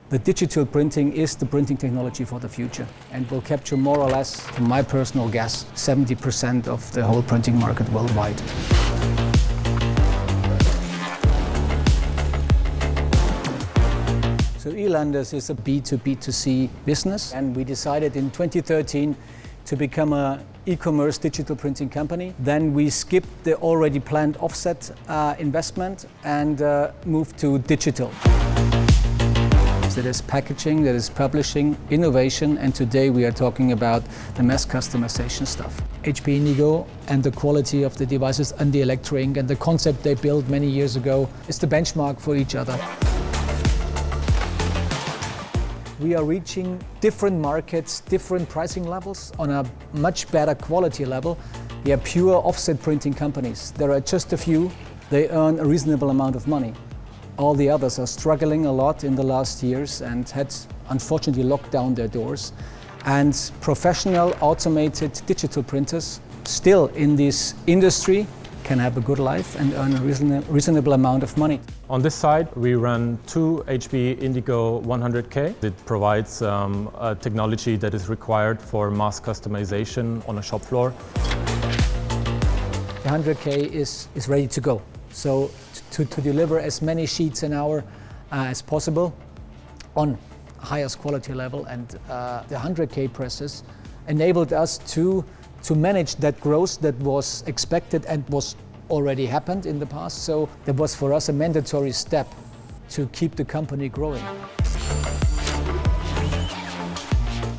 The digital printing is the printing technology for the future and will capture more or less, from my personal guess, 70% of the whole printing market worldwide. So Elanders is a B2B2C business, and we decided in 2013 to become an e-commerce digital printing company. Then we skipped the already planned offset investment and moved to digital. That is packaging, that is publishing, innovation, and today we are talking about the mass customization stuff. HP Indigo and the quality of the devices and the electroink and the concept they built many years ago is the benchmark for each other. We are reaching different markets, different pricing levels on a much better quality level. We are pure offset printing companies. There are just a few. They earn a reasonable amount of money. All the others are struggling a lot in the last years and had unfortunately locked down their doors. And professional automated digital printers still in this industry can have a good life and earn a reasonable amount of money. On this side, we run two HP Indigo 100K. It provides a technology that is required for mass customization on a shop floor. The 100K is ready to go. So to deliver as many sheets an hour as possible on highest quality level, and the 100K presses enabled us to manage that growth that was expected and was already happened in the past. So that was for us a mandatory step to keep the company growing.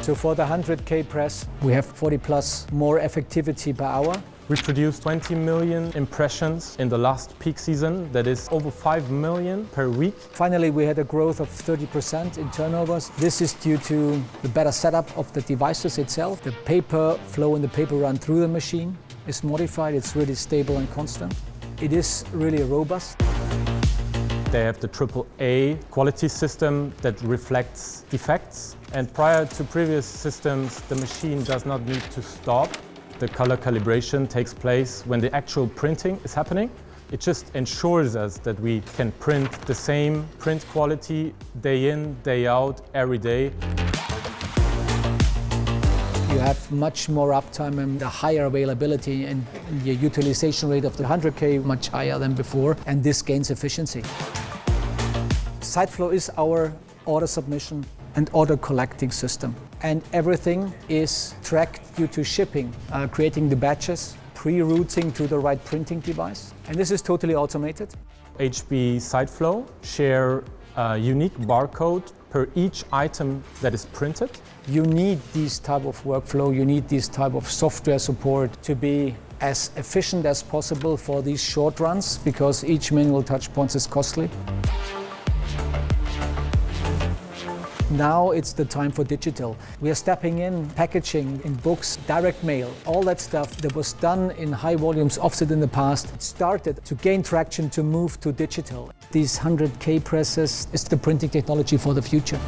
So for the 100K press, we have 40+ more effectivity per hour. We produced 20 million impressions in the last peak season. That is over 5 million per week. Finally, we had a growth of 30% in turnovers. This is due to the better setup of the devices itself. The paper flow and the paper run through the machine is modified. It's really stable and constant. It is really robust. They have the AAA quality system that reflects defects. And prior to previous systems, the machine does not need to stop. The color calibration takes place when the actual printing is happening. It just ensures us that we can print the same print quality day in, day out, every day. You have much more uptime and a higher availability, and the utilization rate of the 100K much higher than before, and this gains efficiency. SiteFlow is our order submission and order collecting system. And everything is tracked due to shipping, creating the batches, pre-routing to the right printing device. And this is totally automated. HP SiteFlow share a unique barcode per each item that is printed. You need this type of workflow, you need this type of software support to be as efficient as possible for these short runs, because each manual touch point is costly. Now it's the time for digital. We are stepping in packaging, in books, direct mail, all that stuff that was done in high volumes offset in the past started to gain traction to move to digital. These 100K presses is the printing technology for the future.